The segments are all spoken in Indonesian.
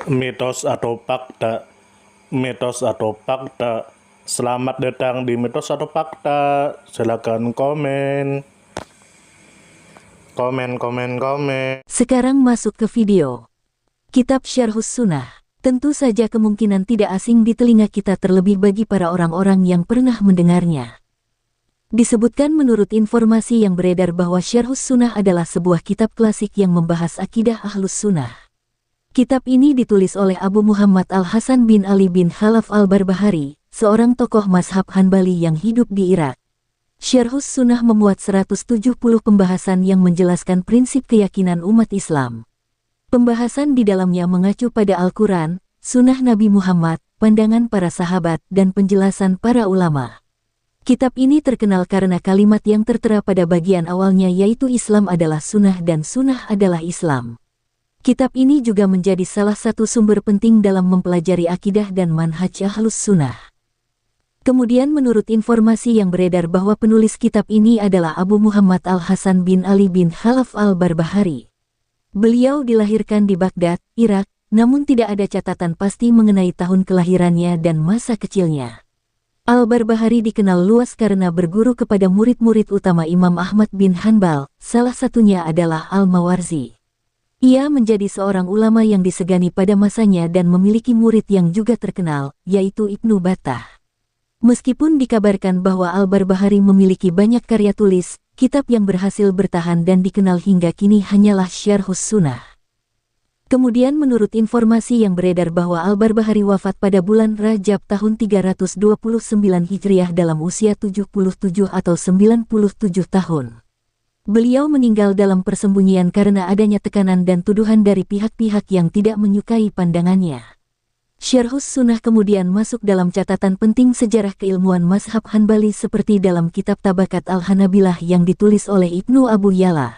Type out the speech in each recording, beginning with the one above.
Mitos atau fakta? Mitos atau fakta? Selamat datang di Mitos atau Fakta. Silakan komen. Komen. Sekarang masuk ke video. Kitab Syarhus Sunnah. Tentu saja kemungkinan tidak asing di telinga kita, terlebih bagi para orang-orang yang pernah mendengarnya. Disebutkan menurut informasi yang beredar bahwa Syarhus Sunnah adalah sebuah kitab klasik yang membahas akidah Ahlus Sunnah. Kitab ini ditulis oleh Abu Muhammad Al-Hasan bin Ali bin Khalaf Al-Barbahari, seorang tokoh mazhab Hanbali yang hidup di Irak. Syarhus Sunnah memuat 170 pembahasan yang menjelaskan prinsip keyakinan umat Islam. Pembahasan di dalamnya mengacu pada Al-Quran, Sunnah Nabi Muhammad, pandangan para sahabat, dan penjelasan para ulama. Kitab ini terkenal karena kalimat yang tertera pada bagian awalnya, yaitu Islam adalah Sunnah dan Sunnah adalah Islam. Kitab ini juga menjadi salah satu sumber penting dalam mempelajari akidah dan manhaj Ahlus Sunnah. Kemudian menurut informasi yang beredar bahwa penulis kitab ini adalah Abu Muhammad Al-Hasan bin Ali bin Khalaf Al-Barbahari. Beliau dilahirkan di Baghdad, Irak, namun tidak ada catatan pasti mengenai tahun kelahirannya dan masa kecilnya. Al-Barbahari dikenal luas karena berguru kepada murid-murid utama Imam Ahmad bin Hanbal, salah satunya adalah Al-Mawarzi. Ia menjadi seorang ulama yang disegani pada masanya dan memiliki murid yang juga terkenal, yaitu Ibnu Battah. Meskipun dikabarkan bahwa Al-Barbahari memiliki banyak karya tulis, kitab yang berhasil bertahan dan dikenal hingga kini hanyalah Syarhus Sunnah. Kemudian menurut informasi yang beredar bahwa Al-Barbahari wafat pada bulan Rajab tahun 329 Hijriah dalam usia 77 atau 97 tahun. Beliau meninggal dalam persembunyian karena adanya tekanan dan tuduhan dari pihak-pihak yang tidak menyukai pandangannya. Syarhus Sunnah kemudian masuk dalam catatan penting sejarah keilmuan mazhab Hanbali seperti dalam kitab Tabakat Al-Hanabilah yang ditulis oleh Ibnu Abu Ya'la.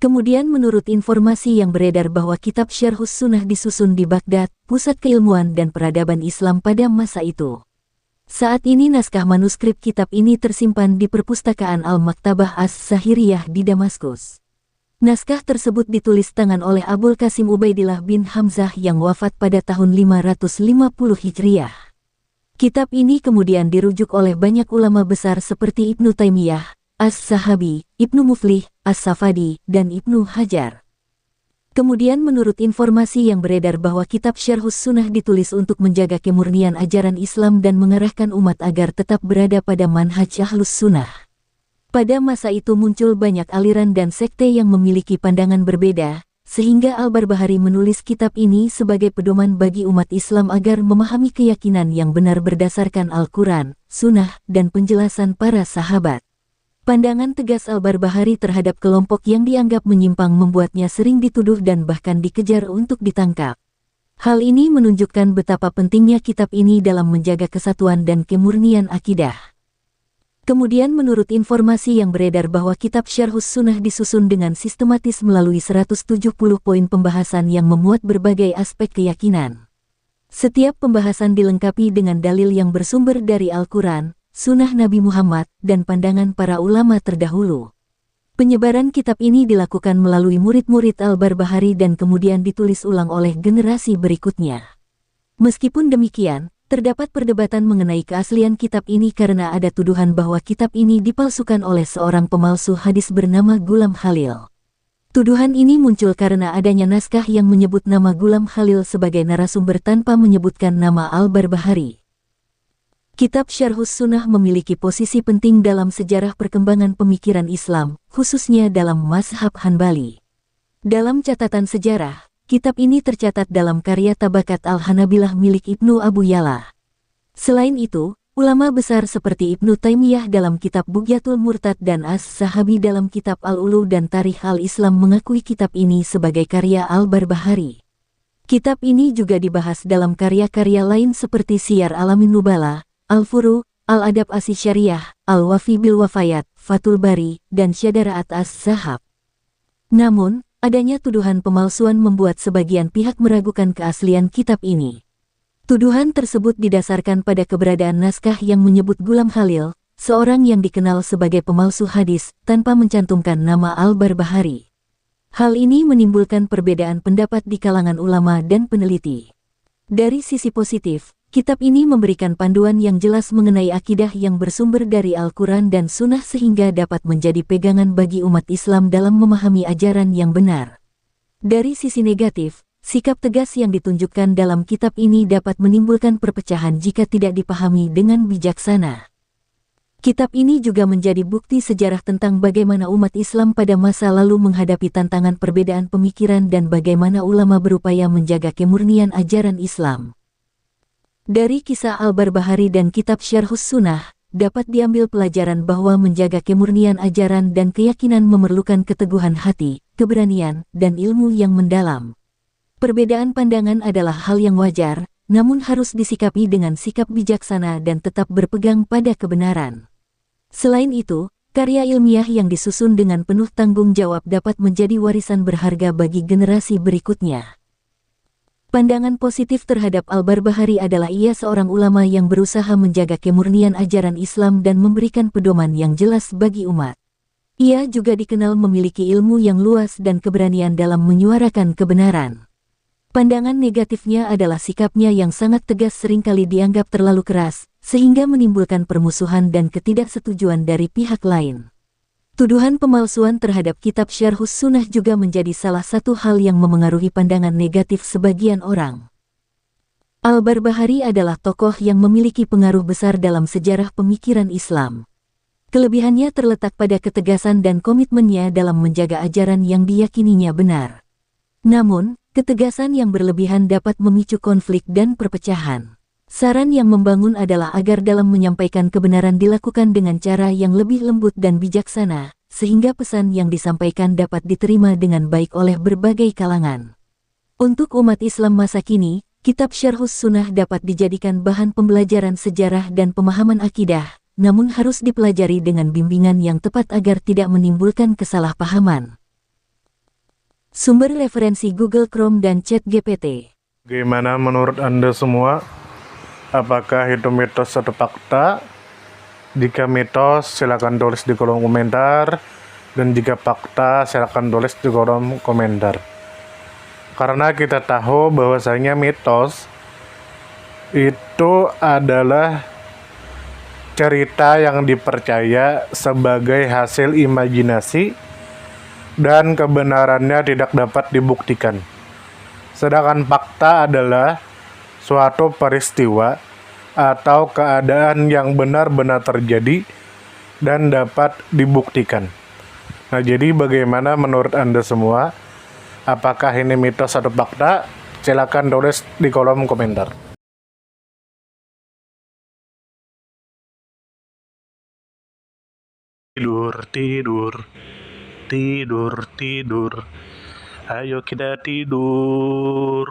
Kemudian menurut informasi yang beredar bahwa kitab Syarhus Sunnah disusun di Baghdad, pusat keilmuan dan peradaban Islam pada masa itu. Saat ini naskah manuskrip kitab ini tersimpan di perpustakaan Al-Maktabah As-Sahiriyah di Damaskus. Naskah tersebut ditulis tangan oleh Abul Qasim Ubaidillah bin Hamzah yang wafat pada tahun 550 Hijriah. Kitab ini kemudian dirujuk oleh banyak ulama besar seperti Ibnu Taimiyah, As-Sahabi, Ibnu Muflih, As-Safadi, dan Ibnu Hajar. Kemudian menurut informasi yang beredar bahwa kitab Syarhus Sunnah ditulis untuk menjaga kemurnian ajaran Islam dan mengarahkan umat agar tetap berada pada manhaj Ahlus Sunnah. Pada masa itu muncul banyak aliran dan sekte yang memiliki pandangan berbeda, sehingga Al-Barbahari menulis kitab ini sebagai pedoman bagi umat Islam agar memahami keyakinan yang benar berdasarkan Al-Quran, Sunnah, dan penjelasan para sahabat. Pandangan tegas Al-Barbahari terhadap kelompok yang dianggap menyimpang membuatnya sering dituduh dan bahkan dikejar untuk ditangkap. Hal ini menunjukkan betapa pentingnya kitab ini dalam menjaga kesatuan dan kemurnian akidah. Kemudian menurut informasi yang beredar bahwa kitab Syarhus Sunnah disusun dengan sistematis melalui 170 poin pembahasan yang memuat berbagai aspek keyakinan. Setiap pembahasan dilengkapi dengan dalil yang bersumber dari Al-Quran, Sunnah Nabi Muhammad, dan pandangan para ulama terdahulu. Penyebaran kitab ini dilakukan melalui murid-murid Al-Barbahari dan kemudian ditulis ulang oleh generasi berikutnya. Meskipun demikian, terdapat perdebatan mengenai keaslian kitab ini karena ada tuduhan bahwa kitab ini dipalsukan oleh seorang pemalsu hadis bernama Gulam Khalil. Tuduhan ini muncul karena adanya naskah yang menyebut nama Gulam Khalil sebagai narasumber tanpa menyebutkan nama Al-Barbahari. Kitab Syarhus Sunnah memiliki posisi penting dalam sejarah perkembangan pemikiran Islam, khususnya dalam mazhab Hanbali. Dalam catatan sejarah, kitab ini tercatat dalam karya Tabakat Al-Hanabilah milik Ibnu Abu Ya'la. Selain itu, ulama besar seperti Ibnu Taimiyah dalam kitab Bughyatul Murtad dan As-Sahabi dalam kitab Al-Ulu dan Tarikh Al-Islam mengakui kitab ini sebagai karya Al-Barbahari. Kitab ini juga dibahas dalam karya-karya lain seperti Siyar Alamin Nubala, Al-Furu, Al-Adab As-Syariah, Al-Wafi bil Wafayat, Fathul Bari, dan Syadaraat As-Zahab. Namun, adanya tuduhan pemalsuan membuat sebagian pihak meragukan keaslian kitab ini. Tuduhan tersebut didasarkan pada keberadaan naskah yang menyebut Gulam Khalil, seorang yang dikenal sebagai pemalsu hadis, tanpa mencantumkan nama Al-Barbahari. Hal ini menimbulkan perbedaan pendapat di kalangan ulama dan peneliti. Dari sisi positif, kitab ini memberikan panduan yang jelas mengenai akidah yang bersumber dari Al-Quran dan Sunnah sehingga dapat menjadi pegangan bagi umat Islam dalam memahami ajaran yang benar. Dari sisi negatif, sikap tegas yang ditunjukkan dalam kitab ini dapat menimbulkan perpecahan jika tidak dipahami dengan bijaksana. Kitab ini juga menjadi bukti sejarah tentang bagaimana umat Islam pada masa lalu menghadapi tantangan perbedaan pemikiran dan bagaimana ulama berupaya menjaga kemurnian ajaran Islam. Dari kisah Al-Barbahari dan kitab Syarhus Sunnah, dapat diambil pelajaran bahwa menjaga kemurnian ajaran dan keyakinan memerlukan keteguhan hati, keberanian, dan ilmu yang mendalam. Perbedaan pandangan adalah hal yang wajar, namun harus disikapi dengan sikap bijaksana dan tetap berpegang pada kebenaran. Selain itu, karya ilmiah yang disusun dengan penuh tanggung jawab dapat menjadi warisan berharga bagi generasi berikutnya. Pandangan positif terhadap Al-Barbahari adalah ia seorang ulama yang berusaha menjaga kemurnian ajaran Islam dan memberikan pedoman yang jelas bagi umat. Ia juga dikenal memiliki ilmu yang luas dan keberanian dalam menyuarakan kebenaran. Pandangan negatifnya adalah sikapnya yang sangat tegas seringkali dianggap terlalu keras, sehingga menimbulkan permusuhan dan ketidaksetujuan dari pihak lain. Tuduhan pemalsuan terhadap kitab Syarhus Sunnah juga menjadi salah satu hal yang memengaruhi pandangan negatif sebagian orang. Al-Barbahari adalah tokoh yang memiliki pengaruh besar dalam sejarah pemikiran Islam. Kelebihannya terletak pada ketegasan dan komitmennya dalam menjaga ajaran yang diyakininya benar. Namun, ketegasan yang berlebihan dapat memicu konflik dan perpecahan. Saran yang membangun adalah agar dalam menyampaikan kebenaran dilakukan dengan cara yang lebih lembut dan bijaksana, sehingga pesan yang disampaikan dapat diterima dengan baik oleh berbagai kalangan. Untuk umat Islam masa kini, kitab Syarhus Sunnah dapat dijadikan bahan pembelajaran sejarah dan pemahaman akidah, namun harus dipelajari dengan bimbingan yang tepat agar tidak menimbulkan kesalahpahaman. Sumber referensi Google Chrome dan ChatGPT. Gimana menurut Anda semua? Apakah itu mitos atau fakta? Jika mitos, silakan tulis di kolom komentar. Dan jika fakta, silakan tulis di kolom komentar. Karena kita tahu bahwasanya mitos itu adalah cerita yang dipercaya sebagai hasil imajinasi dan kebenarannya tidak dapat dibuktikan. Sedangkan fakta adalah suatu peristiwa atau keadaan yang benar-benar terjadi dan dapat dibuktikan. Nah, jadi bagaimana menurut Anda semua? Apakah ini mitos atau fakta? Silakan tulis di kolom komentar. Tidur, tidur, tidur, tidur. Ayo kita tidur.